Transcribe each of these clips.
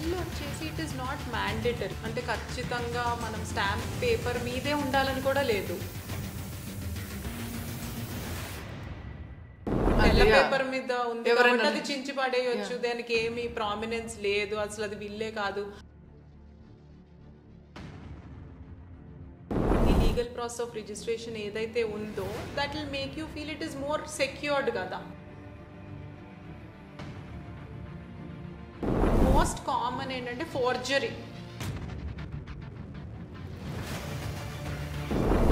Bill వచ్చేసి it is not mandatory, అంటే ఖచ్చితంగా మనం స్టాంప్ పేపర్ మీదే ఉండాలని కూడా లేదు. తెల్ల పేపర్ మీద ఉంది కాబట్టి అది చించి పడేయచ్చు, దానికి ఏమి ప్రామినెన్స్ లేదు, అసలు అది బిల్లే కాదు. ఈ లీగల్ ప్రాసెస్ ఆఫ్ రిజిస్ట్రేషన్ ఏదైతే ఉందో that will make you feel it is more secured కదా. మోస్ట్ కామన్ ఏంటంటే ఫోర్జరీ.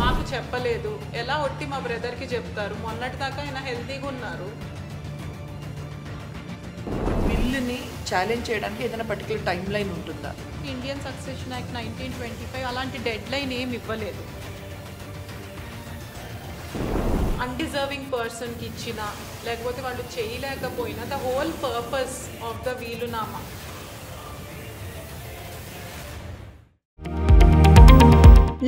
మాకు చెప్పలేదు, ఎలా ఒట్టి మా బ్రదర్కి చెప్తారు, మొన్నటి దాకా ఆయన హెల్తీగా ఉన్నారు. బిల్లుని ఛాలెంజ్ చేయడానికి ఏదైనా పర్టికులర్ టైం లైన్ ఉంటుందా? ఇండియన్ సక్సెషన్ యాక్ట్ 1925 అలాంటి డెడ్ లైన్ ఏమి ఇవ్వలేదు. అన్డిజర్వింగ్ పర్సన్కి ఇచ్చినా లేకపోతే వాళ్ళు చేయలేకపోయినా the whole purpose of the వీలునామా.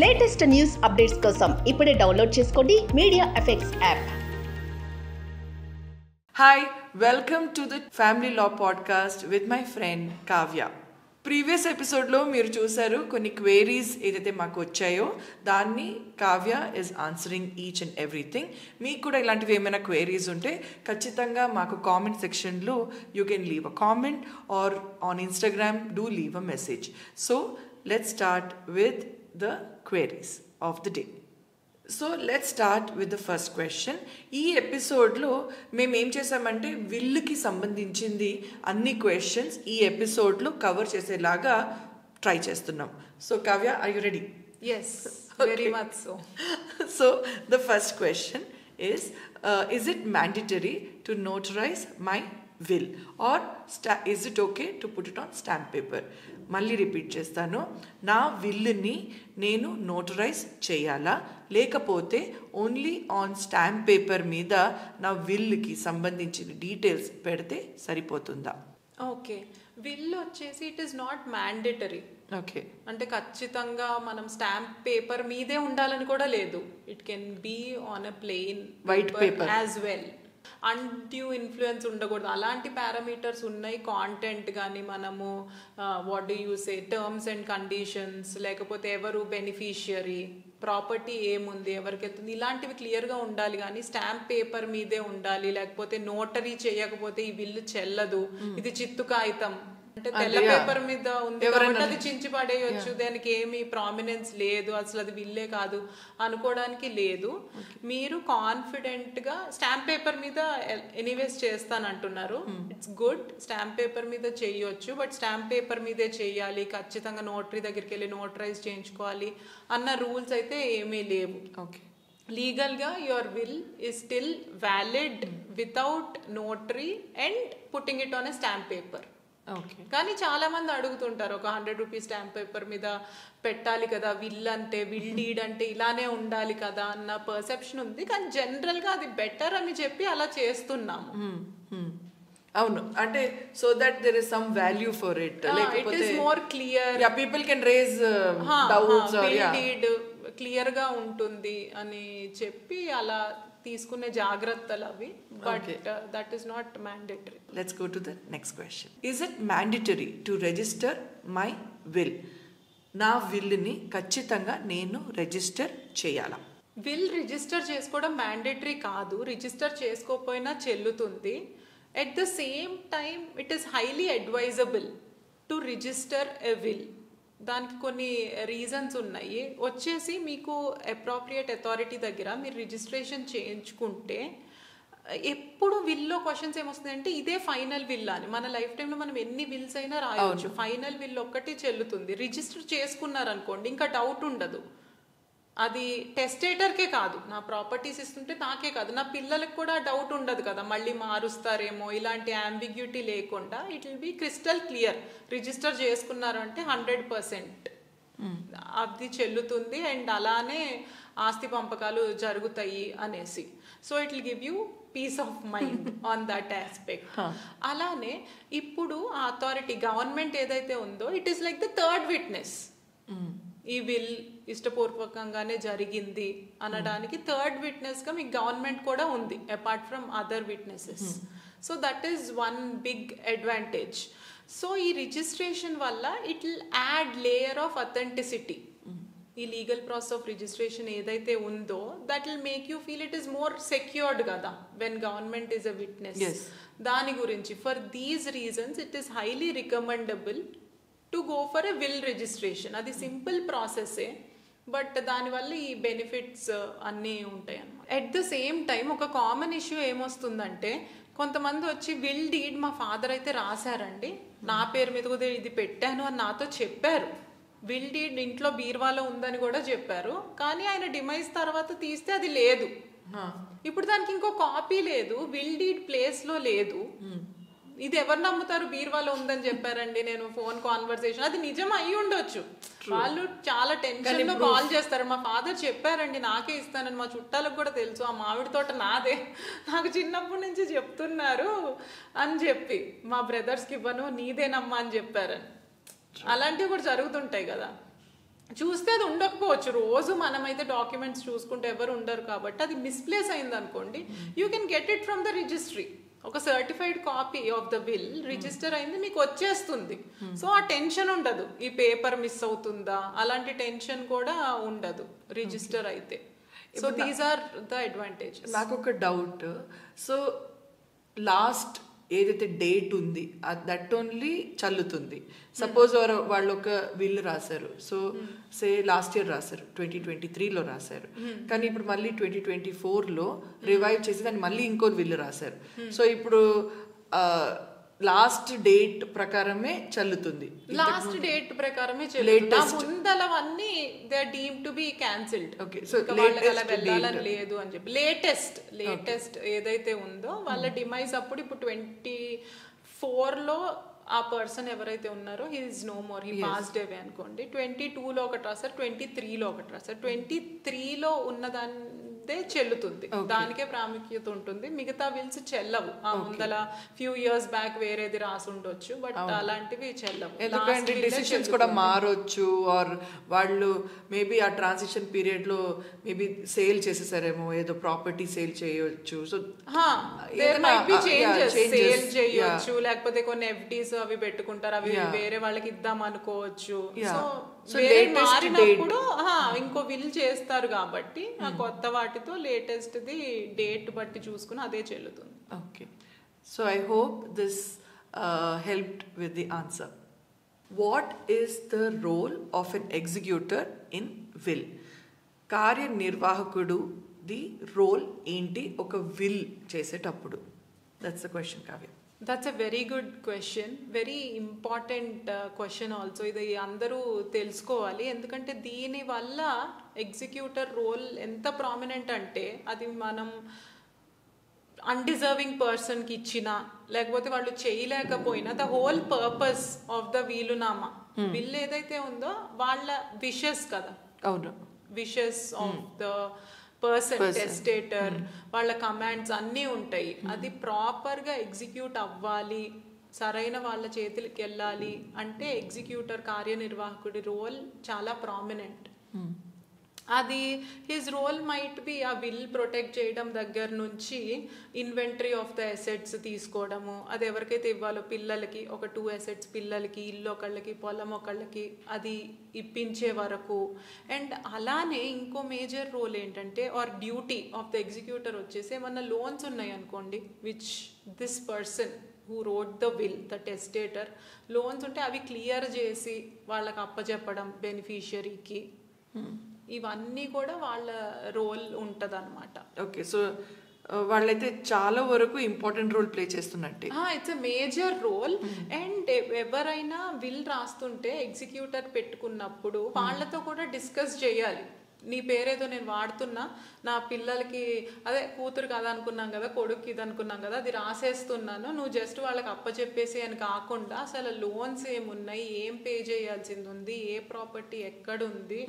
లేటెస్ట్ న్యూస్ అప్డేట్స్ కోసం ఇప్పుడే డౌన్లోడ్ చేసుకోండి media effects app. Hi, welcome to the family law podcast with my friend Kavya. Previous ఎపిసోడ్లో మీరు చూసారు కొన్ని క్వేరీస్ ఏదైతే మాకు వచ్చాయో దాన్ని Kavya is answering each and everything. మీకు కూడా ఇలాంటివి ఏమైనా క్వేరీస్ ఉంటే ఖచ్చితంగా మాకు కామెంట్ సెక్షన్లో you can leave a comment or on Instagram do leave a message. So let's start with the queries of the day. So let's start with the first question. ఈ ఎపిసోడ్లో మేము ఏం చేసామంటే విల్లుకి సంబంధించింది అన్ని క్వశ్చన్స్ ఈ ఎపిసోడ్లో కవర్ చేసేలాగా ట్రై చేస్తున్నాం. So Kavya, are you ready? Yes, very much so. So the first question is it mandatory to notarize my will or is it okay to put it on stamp paper? మళ్ళీ repeat చేస్తాను. నా విల్లుని నేను notarise చేయాలా లేకపోతే only on stamp paper మీద నా విల్లుకి సంబంధించిన details పెడితే సరిపోతుందా? ఓకే, విల్ వచ్చేసి it is not mandatory. Okay, అంటే ఖచ్చితంగా మనం స్టాంప్ పేపర్ మీదే ఉండాలని కూడా లేదు. It can be on a plain white paper as well. Undue influence ఉండకూడదు, అలాంటి పారామీటర్స్ ఉన్నాయి. కాంటెంట్ కానీ మనము what do you say terms and conditions, లేకపోతే ఎవరు బెనిఫిషియరీ, ప్రాపర్టీ ఏముంది, ఎవరికి వెళ్తుంది, ఇలాంటివి క్లియర్గా ఉండాలి. కానీ స్టాంప్ పేపర్ మీదే ఉండాలి, లేకపోతే నోటరీ చేయకపోతే ఈ బిల్లు చెల్లదు, ఇది చిత్తు కాగితం అంటే తెల్ల పేపర్ మీద ఉంది కాబట్టి అది చించి పడేయచ్చు, దానికి ఏమి ప్రామినెన్స్ లేదు, అసలు అది బిల్లే కాదు అనుకోవడానికి లేదు. మీరు కాన్ఫిడెంట్ గా స్టాంప్ పేపర్ మీద ఎనీవేస్ చేస్తానంటున్నారు, ఇట్స్ గుడ్. స్టాంప్ పేపర్ మీద చేయొచ్చు, బట్ స్టాంప్ పేపర్ మీదే చేయాలి, ఖచ్చితంగా నోటరీ దగ్గరికి వెళ్ళి నోటరైజ్ చేయించుకోవాలి అన్న రూల్స్ అయితే ఏమీ లేవు. ఓకే, లీగల్గా your will is still valid without notary and putting it on a stamp paper. కానీ చాలా మంది అడుగుతుంటారు, ఒక 100 రూపీస్ స్టాంప్ పేపర్ మీద పెట్టాలి కదా, విల్ అంటే విల్ డీడ్ అంటే ఇలానే ఉండాలి కదా అన్న పర్సెప్షన్ ఉంది. కానీ జనరల్ గా అది బెటర్ అని చెప్పి అలా చేస్తున్నాము. అవును, అంటే so that there is some value for it, లేకపోతే it is more clear, ya people can raise doubts or ya deed clear గా ఉంటుంది అని చెప్పి అలా తీసుకునే జాగ్రత్తలు అవి. But that is not mandatory. Let's go to the next question. Is it mandatory to register my will? నా విల్ని ఖచ్చితంగా నేను రిజిస్టర్ చేయాలా? విల్ రిజిస్టర్ చేసుకోవడం మ్యాండేటరీ కాదు, రిజిస్టర్ చేసుకోకపోయినా చెల్లుతుంది. At the same time it is highly advisable to register a will. దానికి కొన్ని రీజన్స్ ఉన్నాయి. వచ్చేసి మీకు అప్రోప్రియేట్ అథారిటీ దగ్గర మీరు రిజిస్ట్రేషన్ చేయించుకుంటే ఎప్పుడు విల్లో క్వశ్చన్స్ ఏమొస్తుందంటే ఇదే ఫైనల్ విల్ అని. మన లైఫ్ టైంలో మనం ఎన్ని విల్స్ అయినా రాయవచ్చు, ఫైనల్ విల్ ఒక్కటి చెల్లుతుంది. రిజిస్టర్ చేసుకున్నారనుకోండి ఇంకా డౌట్ ఉండదు. అది టెస్టేటర్కే కాదు, నా ప్రాపర్టీస్ ఇస్తుంటే నాకే కాదు, నా పిల్లలకు కూడా డౌట్ ఉండదు కదా, మళ్ళీ మారుస్తారేమో, ఇలాంటి అంబిగ్యూటీ లేకుండా it will be crystal clear. Register చేసుకున్నారు అంటే 100% అది చెల్లుతుంది అండ్ అలానే ఆస్తి పంపకాలు జరుగుతాయి అనేసి. So it will give you peace of mind on that aspect. అలానే ఇప్పుడు ఆ అథారిటీ గవర్నమెంట్ ఏదైతే ఉందో it is like the third witness. ఈ విల్ ఇష్టపూర్వకంగానే జరిగింది అనడానికి థర్డ్ విట్నెస్గా మీకు గవర్నమెంట్ కూడా ఉంది apart from other witnesses. So that is one big advantage. So ఈ రిజిస్ట్రేషన్ వల్ల it will add layer of authenticity. ఈ లీగల్ ప్రాసెస్ ఆఫ్ రిజిస్ట్రేషన్ ఏదైతే ఉందో that will make you feel it is more secured కదా when government is a witness. దాని గురించి for these reasons it is highly recommendable to go for a will registration. అది simple ప్రాసెస్సే, but దానివల్ల ఈ benefits అన్నీ ఉంటాయి అన్నమాట. ఎట్ ద సేమ్ టైం ఒక కామన్ ఇష్యూ ఏమొస్తుందంటే, కొంతమంది వచ్చి విల్ డీడ్ మా ఫాదర్ అయితే రాశారండి, నా పేరు మీద కూడా ఇది పెట్టాను అని నాతో చెప్పారు. విల్ డీడ్ ఇంట్లో బీర్వాలో ఉందని కూడా చెప్పారు, కానీ ఆయన డిమైజ్ తర్వాత తీస్తే అది లేదు. ఇప్పుడు దానికి ఇంకో కాపీ లేదు, విల్ డీడ్ ప్లేస్లో లేదు. ఇది ఎవరు నమ్ముతారు? బీర్వాలో ఉందని చెప్పారండి నేను ఫోన్ కాన్వర్సేషన్, అది నిజం అయి ఉండొచ్చు. వాళ్ళు చాలా టెన్షన్ లో కాల్ చేస్తారు, మా ఫాదర్ చెప్పారండి నాకే ఇస్తానని. మా చుట్టాలకు కూడా తెలుసు, ఆ మామిడి తోట నాదే, నాకు చిన్నప్పటి నుంచి చెప్తున్నారు అని చెప్పి, మా బ్రదర్స్కి ఇవ్వను నీదేనమ్మా అని చెప్పారని. అలాంటివి కూడా జరుగుతుంటాయి కదా. చూస్తే అది ఉండకపోవచ్చు, రోజు మనమైతే డాక్యుమెంట్స్ చూసుకుంటే ఎవరు ఉండరు కాబట్టి అది మిస్ప్లేస్ అయింది అనుకోండి, you can get it from the registry. ఒక certified copy of the will register అయింది మీకు వచ్చేస్తుంది. సో ఆ టెన్షన్ ఉండదు, ఈ పేపర్ మిస్ అవుతుందా అలాంటి టెన్షన్ కూడా ఉండదు రిజిస్టర్ అయితే. So these are the advantages. నాకు ఒక డౌట్, సో లాస్ట్ ఏదైతే డేట్ ఉంది దట్ ఓన్లీ చల్లుతుంది. సపోజ్ వాళ్ళు ఒక విల్ రాశారు, సో సే లాస్ట్ ఇయర్ రాశారు, 2023లో రాశారు, కానీ ఇప్పుడు మళ్ళీ 2024లో రివైవ్ చేసి దాన్ని మళ్ళీ ఇంకో విల్ రాశారు. సో ఇప్పుడు లాస్ట్ డేట్ ప్రకారమే చల్లుతుంది. లాస్ట్ డేట్ ప్రకారమే ముందలవన్నీ they are deemed to be cancelled. Okay, so వెళ్ళాలని లేదు అని చెప్పి లేటెస్ట్ ఏదైతే ఉందో వాళ్ళ డిమైజ్ అప్పుడు ఇప్పుడు 24లో ఆ పర్సన్ ఎవరైతే ఉన్నారో he is no more, he passed away అనుకోండి. 22లో ఒకటి రాశారు, 23లో ఒకటి రాశారు. 23లో ఉన్నదాన్నే చెల్లుతుంది, దానికే ప్రాముఖ్యత ఉంటుంది. మిగతా విల్స్ చెల్లవు. ఆ ముందల ఫ్యూ ఇయర్స్ బ్యాక్ వేరేది రాసి ఉండొచ్చు, బట్ అలాంటివి చెల్లవు. ఎందుకంటే డిసిషన్స్ కూడా మారొచ్చు, ఆర్ వాళ్ళు మేబీ ఆ ట్రాన్సిషన్ పీరియడ్ లో మేబీ సేల్ చేసేసారేమో, ఏదో ప్రాపర్టీ సేల్ చేయొచ్చు. సో సేల్ చేయొచ్చు, లేకపోతే కొన్ని ఎఫ్డీస్ అవి పెట్టుకుంటారు, అవి వేరే వాళ్ళకి ఇద్దాం అనుకోవచ్చు. సో మారినప్పుడు ఇంకో విల్ చేస్తారు కాబట్టి ఆ కొత్త వాటితో లేటెస్ట్ ది డేట్ బట్టి చూసుకుని అదే చెల్లుతుంది. Okay, so I hope this helped with the answer. What is the role of an executor in will? కార్యనిర్వాహకుడు ది రోల్ ఏంటి ఒక విల్ చేసేటప్పుడు? That's the question, Kavya. That's a very good question, very important question also. ఇది అందరూ తెలుసుకోవాలి, ఎందుకంటే దీనివల్ల executor role ఎంత ప్రామినెంట్ అంటే, అది మనం అన్డిజర్వింగ్ పర్సన్కి ఇచ్చినా లేకపోతే వాళ్ళు చేయలేకపోయినా, the whole purpose of the వీలునామా బిల్ ఏదైతే ఉందో వాళ్ళ విషెస్ కదా, అవును, wishes of the person testator, వాళ్ళ కమాండ్స్ అన్నీ ఉంటాయి. అది ప్రాపర్గా ఎగ్జిక్యూట్ అవ్వాలి, సరైన వాళ్ళ చేతులకి వెళ్ళాలి అంటే ఎగ్జిక్యూటర్ కార్యనిర్వాహకుడి రోల్ చాలా ప్రామినెంట్. అది హిజ్ రోల్ మైట్ బి ఆ విల్ ప్రొటెక్ట్ చేయడం దగ్గర నుంచి ఇన్వెంటరీ ఆఫ్ ద అసెట్స్ తీసుకోవడము, అది ఎవరికైతే ఇవ్వాలో పిల్లలకి, ఒక 2 అసెట్స్ పిల్లలకి, ఇల్లు ఒకళ్ళకి, పొలం ఒకళ్ళకి, అది ఇప్పించే వరకు. అండ్ అలానే ఇంకో మేజర్ రోల్ ఏంటంటే or duty of the executor వచ్చేసి, ఏమన్నా లోన్స్ ఉన్నాయి అనుకోండి which this person who wrote the will, the testator, loans ఉంటే అవి క్లియర్ చేసి వాళ్ళకి అప్పచెప్పడం బెనిఫిషియరీకి, ఇవన్నీ కూడా వాళ్ళ రోల్ ఉంటుంది అనమాట. ఓకే, సో వాళ్ళైతే చాలా వరకు ఇంపార్టెంట్ రోల్ ప్లే చేస్తున్నట్టే. It's a major role. And ఎవరైనా విల్ రాస్తుంటే ఎగ్జిక్యూటర్ పెట్టుకున్నప్పుడు వాళ్ళతో కూడా డిస్కస్ చేయాలి. నీ పేరేదో నేను వాడుతున్నా, నా పిల్లలకి అదే కూతురు కదా అనుకున్నాం కదా, కొడుకు ఇది అనుకున్నాం కదా, అది రాసేస్తున్నాను, నువ్వు జస్ట్ వాళ్ళకి అప్పచెప్పేసి అని కాకుండా అసలు లోన్స్ ఏమున్నాయి, ఏం పే చేయాల్సింది ఉంది, ఏ ప్రాపర్టీ ఎక్కడుంది,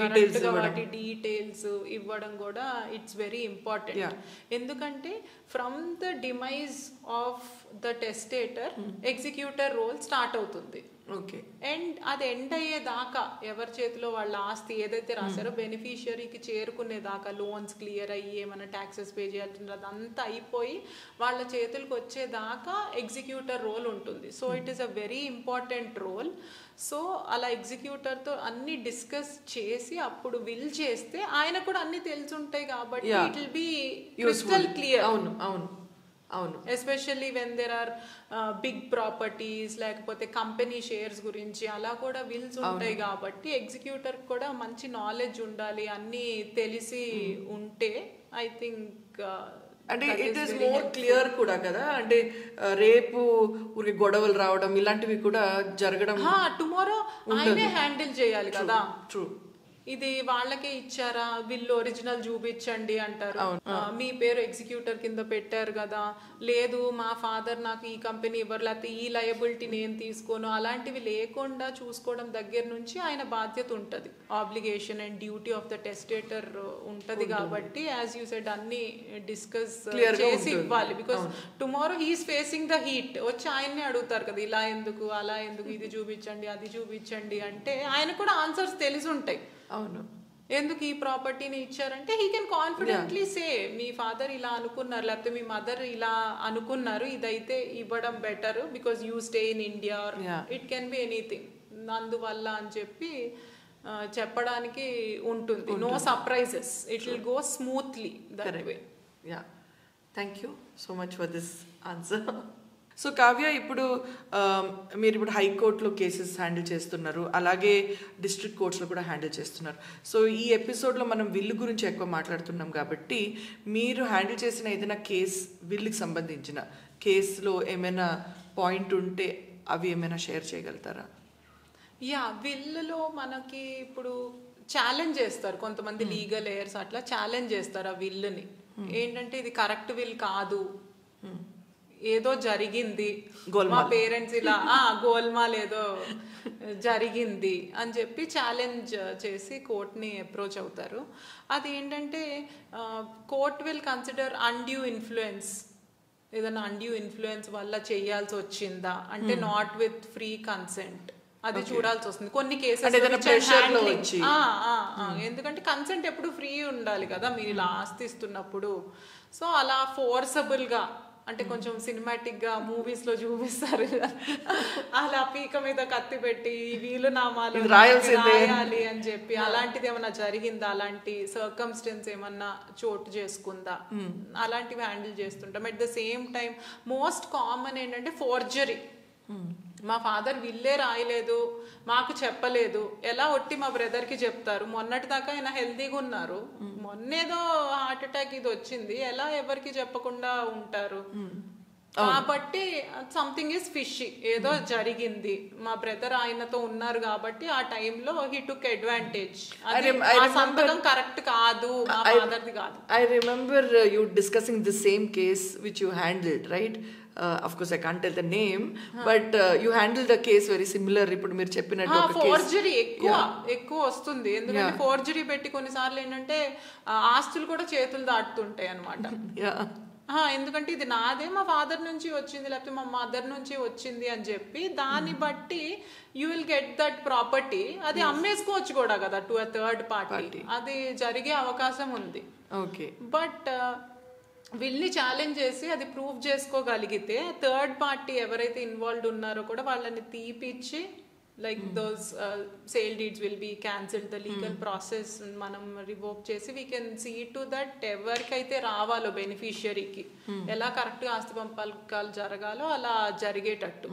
కరెక్ట్గా వాటి డీటెయిల్స్ ఇవ్వడం కూడా ఇట్స్ వెరీ ఇంపార్టెంట్. ఎందుకంటే from the demise of the testator executor role start అవుతుంది. ఓకే. అండ్ అది ఎండ్ అయ్యేదాకా ఎవరి చేతిలో వాళ్ళ ఆస్తి ఏదైతే రాశారో బెనిఫిషియరీకి చేరుకునేదాకా లోన్స్ క్లియర్ అయ్యి ఏమైనా ట్యాక్సెస్ పే చేయాల్సింది అదంతా అయిపోయి వాళ్ళ చేతులకు వచ్చేదాకా ఎగ్జిక్యూటర్ రోల్ ఉంటుంది. So it is a very important role. So అలా ఎగ్జిక్యూటర్తో అన్ని డిస్కస్ చేసి అప్పుడు విల్ చేస్తే ఆయన కూడా అన్ని తెలిసి ఉంటాయి కాబట్టి it will be crystal clear. అవును అవును అవును. Especially when there are big properties లేకపోతే కంపెనీ షేర్స్ గురించి అలా కూడా విల్స్ ఉంటాయి కాబట్టి ఎగ్జిక్యూటర్ కూడా మంచి నాలెడ్జ్ ఉండాలి, అన్నీ తెలిసి ఉంటే ఐ థింక్ అంటే ఇట్ ఈస్ మోర్ క్లియర్ కూడా కదా. అంటే రేపు ఊరికి గొడవలు రావడం ఇలాంటివి కూడా జరగడం టుమారో ఆయనే హ్యాండిల్ చేయాలి కదా. ట్రూ. ఇది వాళ్ళకే ఇచ్చారా, వీళ్ళు ఒరిజినల్ చూపించండి అంటారు, మీ పేరు ఎగ్జిక్యూటర్ కింద పెట్టారు కదా, లేదు మా ఫాదర్ నాకు ఈ కంపెనీ ఇవ్వరు లేకపోతే ఈ లయబిలిటీ నేను తీసుకోను, అలాంటివి లేకుండా చూసుకోవడం దగ్గర నుంచి ఆయన బాధ్యత ఉంటుంది. Obligation and duty of the testator ఉంటది కాబట్టి యాజ్ యూ సెడ్ అన్ని డిస్కస్ చేసి ఇవ్వాలి. Because tomorrow he's facing the heat, వచ్చి ఆయన్నే అడుగుతారు కదా ఇలా ఎందుకు అలా ఎందుకు, ఇది చూపించండి అది చూపించండి అంటే ఆయన కూడా ఆన్సర్స్ తెలిసి ఉంటాయి. అవును. ఎందుకు ఈ ప్రాపర్టీని ఇచ్చారంటే హీ కెన్ కాన్ఫిడెంట్లీ సే మీ ఫాదర్ ఇలా అనుకున్నారు లేకపోతే మీ మదర్ ఇలా అనుకున్నారు, ఇదైతే ఇవ్వడం better because you stay in India or it can be anything, అందువల్ల అని చెప్పి చెప్పడానికి ఉంటుంది. No surprises, it will go smoothly that way. Yeah, thank you so much for this answer. So Kavya, ఇప్పుడు మీరు ఇప్పుడు హైకోర్టులో కేసెస్ హ్యాండిల్ చేస్తున్నారు, అలాగే డిస్ట్రిక్ట్ కోర్ట్స్లో కూడా హ్యాండిల్ చేస్తున్నారు. సో ఈ ఎపిసోడ్లో మనం విల్లు గురించి ఎక్కువ మాట్లాడుతున్నాం కాబట్టి మీరు హ్యాండిల్ చేసిన ఏదైనా కేస్, విల్లుకి సంబంధించిన కేసులో ఏమైనా పాయింట్ ఉంటే అవి ఏమైనా షేర్ చేయగలుగుతారా? యా, విల్లులో మనకి ఇప్పుడు ఛాలెంజ్ చేస్తారు కొంతమంది లీగల్ ఎయిర్స్, అట్లా ఛాలెంజ్ చేస్తారు ఆ విల్లుని. ఏంటంటే ఇది కరెక్ట్ విల్ కాదు, ఏదో జరిగింది, మా పేరెంట్స్ ఇలా గోల్మాల్ ఏదో జరిగింది అని చెప్పి ఛాలెంజ్ చేసి కోర్ట్ని అప్రోచ్ అవుతారు. అది ఏంటంటే court will consider undue influence, ఏదైనా అన్డ్యూ ఇన్ఫ్లుయెన్స్ వల్ల చేయాల్సి వచ్చిందా అంటే నాట్ విత్ ఫ్రీ కన్సెంట్, అది చూడాల్సి వస్తుంది కొన్ని కేసెస్. ఎందుకంటే కన్సెంట్ ఎప్పుడు ఫ్రీ ఉండాలి కదా మీరు ఇలా ఆస్తి ఇస్తున్నప్పుడు. సో అలా ఫోర్సబుల్ గా అంటే కొంచెం సినిమాటిక్ గా మూవీస్ లో చూపిస్తారు అలా పీక మీద కత్తి పెట్టి వీలు నామాలు రాయాలి అని చెప్పి, అలాంటిది ఏమన్నా జరిగిందా, అలాంటి సర్కమ్స్టెన్స్ ఏమన్నా చోటు చేసుకుందా, అలాంటివి హ్యాండిల్ చేస్తుంటాం. At the same time most common ఏంటంటే ఫోర్జరీ. మా ఫాదర్ విల్లే రాయలేదు, మాకు చెప్పలేదు, ఎలా ఒట్టి మా బ్రదర్కి చెప్తారు, మొన్నటి దాకా ఆయన హెల్తీగా ఉన్నారు, మొన్నేదో హార్ట్ అటాక్ ఇది వచ్చింది, ఎలా ఎవరికి చెప్పకుండా ఉంటారు. కాబట్టి సంథింగ్ ఈస్ ఫిషీ, ఏదో జరిగింది, మా బ్రదర్ ఆయనతో ఉన్నారు కాబట్టి ఆ టైంలో హీ టుక్ అడ్వాంటేజ్, సంతకం కరెక్ట్ కాదు, మా ఫాదర్ది కాదు. I remember you discussing the same case which you handled, right? Of course I can't tell the name, but you handled the case very similar. ఇప్పుడు మీరు చెప్పినట్టు ఫోర్జరీ ఎక్కువ వస్తుంది, ఎందుకంటే ఫోర్జరీ పెట్టి కొన్నిసార్లు ఏంటంటే ఆస్తులు కూడా చేతులు దాటుతుంటాయి అనమాట. ఎందుకంటే ఇది నాదే, మా ఫాదర్ నుంచి వచ్చింది లేకపోతే మా మదర్ నుంచి వచ్చింది అని చెప్పి దాన్ని బట్టి you will get that property, అది అమ్మేసుకోవచ్చు కూడా కదా టు అ థర్డ్ పార్టీ, అది జరిగే అవకాశం ఉంది. ఓకే, బట్ వీళ్ళని ఛాలెంజ్ చేసి అది ప్రూవ్ చేసుకోగలిగితే థర్డ్ పార్టీ ఎవరైతే ఇన్వాల్వ్డ్ ఉన్నారో కూడా వాళ్ళని తీపిచ్చి like those sale deeds will be cancelled, the legal process మనం రివోక్ చేసి we can see to that ఎవరికైతే రావాలో బెనిఫిషియరీకి ఎలా కరెక్ట్గా ఆస్తి పంపకాలు జరగాలో అలా జరిగేటట్టు.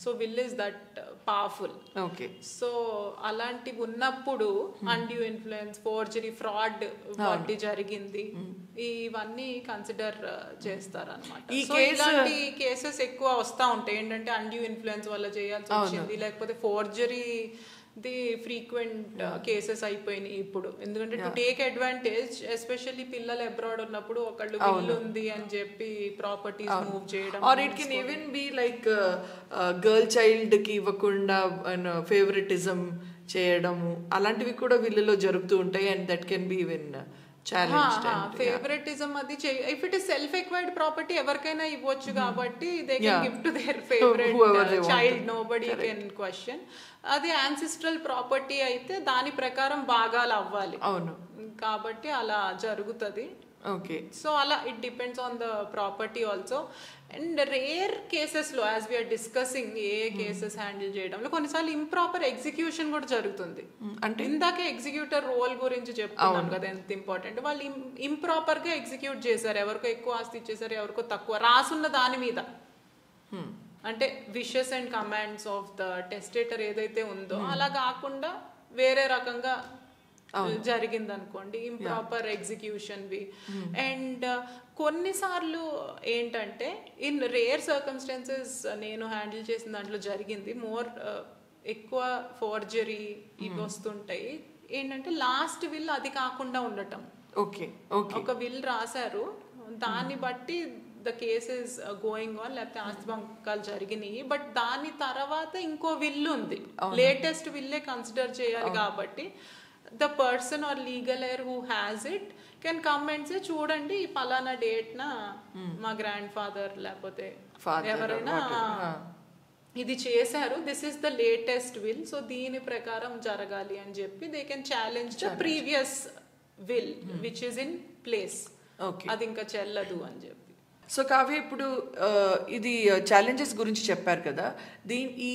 So will is that powerful. Okay, so అలాంటివి ఉన్నప్పుడు అన్డ్యూ ఇన్ఫ్లుయెన్స్, ఫోర్జరీ, ఫ్రాడ్ వాటి జరిగింది, ఇవన్నీ కన్సిడర్ చేస్తారు అనమాట. సో ఇలాంటి కేసెస్ ఎక్కువ వస్తూ ఉంటాయి. ఏంటంటే అన్డ్యూ ఇన్ఫ్లుయెన్స్ వల్ల చేయాల్సి వచ్చింది, లేకపోతే ఫోర్జరీ ది ఫ్రీక్వెంట్ కేసెస్ అయిపోయినాయి ఇప్పుడు. ఎందుకంటే టు టేక్ అడ్వాంటేజ్, ఎస్పెషల్లీ పిల్లలు అబ్రాడ్ ఉన్నప్పుడు ఒకళ్ళు బిల్ ఉంది అని చెప్పి ప్రాపర్టీస్ మూవ్ చేయడం, or it can even be like girl child కి ఇవ్వకుండా ఫేవరెటిజం చేయడము, అలాంటివి కూడా వీళ్ళలో జరుగుతూ ఉంటాయి. And that can be even favouritism అది if it is self acquired property ఎవరికైనా ఇవ్వచ్చు కాబట్టి they can give to their favourite child, nobody can question. అది యాన్సిస్ట్రల్ ప్రాపర్టీ అయితే దాని ప్రకారం భాగాలు అవ్వాలి. అవును, కాబట్టి అలా జరుగుతుంది. ఓకే. సో అలా it depends on the property also. And rare కేసెస్లో యాజ్ వీఆర్ డిస్కసింగ్ ఏ కేసెస్ హ్యాండిల్ చేయడంలో కొన్నిసార్లు ఇంప్రాపర్ ఎగ్జిక్యూషన్ కూడా జరుగుతుంది. అంటే ఇందాకే ఎగ్జిక్యూటర్ రోల్ గురించి చెప్తున్నాం కదా ఎంత ఇంపార్టెంట్. వాళ్ళు ఇంప్రాపర్ గా ఎగ్జిక్యూట్ చేశారు, ఎవరికో ఎక్కువ ఆస్తి ఇచ్చేసారు, ఎవరికో తక్కువ రాసున్న దాని మీద. అంటే wishes and commands of the testator ఏదైతే ఉందో అలా కాకుండా వేరే రకంగా జరిగింది అనుకోండి, ఇంప్రాపర్ ఎగ్జిక్యూషన్ వి. అండ్ కొన్నిసార్లు ఏంటంటే ఇన్ రేర్ సర్కమ్స్టాన్సెస్ నేను హ్యాండిల్ చేసిన దాంట్లో జరిగింది ఎక్కువ ఫోర్జరీ ఇవి వస్తుంటాయి. ఏంటంటే లాస్ట్ విల్ అది కాకుండా ఉండటం. ఒక విల్ రాశారు, దాన్ని బట్టి the case is going on, లేకపోతే ఆస్తి పంపకాలు జరిగినాయి, బట్ దాని తర్వాత ఇంకో విల్ ఉంది, లేటెస్ట్ విల్లే కన్సిడర్ చేయాలి. కాబట్టి the person or legal heir who has it can come and say చూడండి ఈ పలానా డేట్ నా మా గ్రాండ్ ఫాదర్ లేకపోతే ఎవరైనా ఇది చేశారు, this is the latest will, so దీని ప్రకారం జరగాలి అని చెప్పి they can challenge the previous will which is in place. అది ఇంకా చెల్లదు అని చెప్పి. సో కావ్య, ఇప్పుడు ఇది ఛాలెంజెస్ గురించి చెప్పారు కదా, ఈ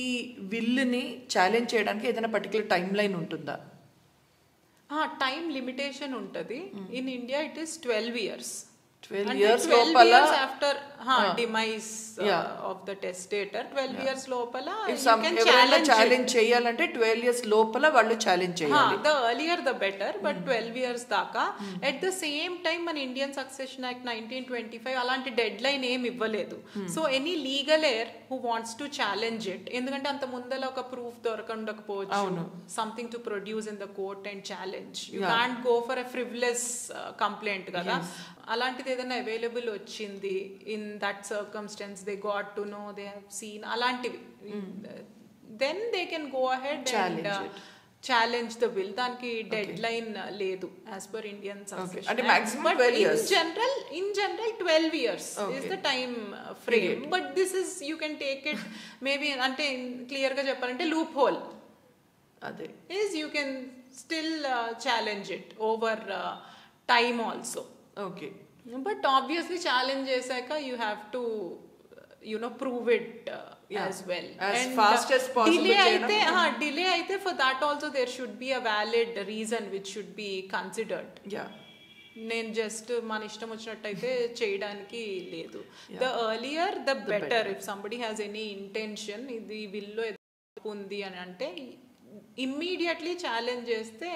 విల్ని ఛాలెంజ్ చేయడానికి ఏదైనా పర్టికులర్ టైం లైన్ ఉంటుందా? టైం లిమిటేషన్ ఉంటుంది. In India it is 12 years. 12 years after demise of the testator, 12 years లోపల ఛాలెంజ్ చేయాలంటే 12 years లోపల వాళ్ళు ఛాలెంజ్ చేయాలి. the earlier the better, but 12 years దాకా. at the same time మన ఇండియన్ సక్సెషన్ యాక్ట్ 1925 అలాంటి డెడ్ లైన్ ఏమి ఇవ్వలేదు. So any legal heir who wants to challenge it, ఎందుకంటే అంత ముందల ఒక ప్రూఫ్ దొరకకపోవచ్చు, something to produce in the court and challenge. You can't go for a frivolous complaint కదా. అలాంటిది ఏదైనా అవైలబుల్ వచ్చింది in that circumstances, they got to know, they have seen, అలాంటివి, then they can go ahead and challenge the will. దానికి dead line లేదు as per Indian succession. In general 12 years is the time frame, but this is you can take it maybe, అంటే clear గా చెప్పాలంటే loop whole అదే is you can still challenge it over time also. Okay. But obviously challenge చేసాక you have to prove it as well, as fast as possible. delay అయితే for that also there should be a valid reason which should be considered. నేను just మన ఇష్టం వచ్చినట్టయితే చేయడానికి లేదు. The earlier the better. If somebody has any intention ఇది willow ఉంది అని అంటే ఇమ్మీడియట్లీ ఛాలెంజ్ చేస్తే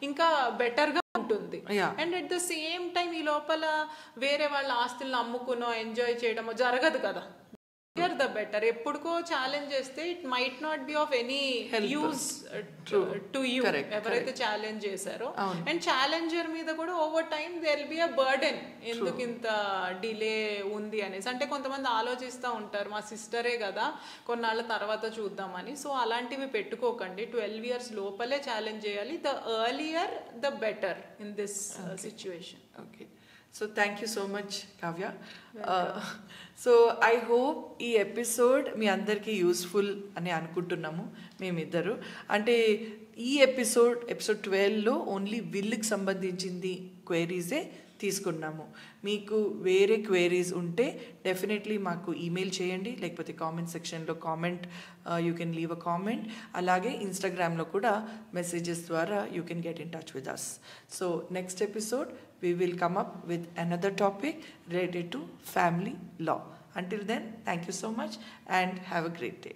ఇంకా బెటర్ గా ఉంటుంది. And at the same time ఈ లోపల వేరే వాళ్ళ ఆస్తులను అమ్ముకునో ఎంజాయ్ చేయడమో జరగదు కదా. the better. ఎప్పుడుకో ఛాలెంజ్ చేస్తే it might not be of any use to you, ఎవరైతే ఛాలెంజ్ చేశారో. అండ్ ఛాలెంజర్ మీద కూడా over time there will be a burden, ఎందుకు ఇంత డిలే ఉంది అనేసి. అంటే కొంతమంది ఆలోచిస్తూ ఉంటారు మా సిస్టరే కదా కొన్నాళ్ళ తర్వాత చూద్దామని. సో అలాంటివి పెట్టుకోకండి, 12 years లోపలే ఛాలెంజ్ చేయాలి. The earlier the better in this situation. Okay, so thank you so much Kavya. So I hope ఈ ఎపిసోడ్ మీ అందరికీ యూస్ఫుల్ అని అనుకుంటున్నాము మేమిద్దరు. అంటే ఈ ఎపిసోడ్ 12లో ఓన్లీ విల్కి సంబంధించింది క్వైరీసే తీసుకున్నాము. మీకు వేరే క్వైరీస్ ఉంటే డెఫినెట్లీ మాకు ఈమెయిల్ చేయండి, లేకపోతే కామెంట్ సెక్షన్లో you can leave a comment. అలాగే ఇన్స్టాగ్రామ్లో కూడా మెసేజెస్ ద్వారా you can get in touch with us. So next episode we will come up with another topic related to family law. Until then, thank you so much and have a great day.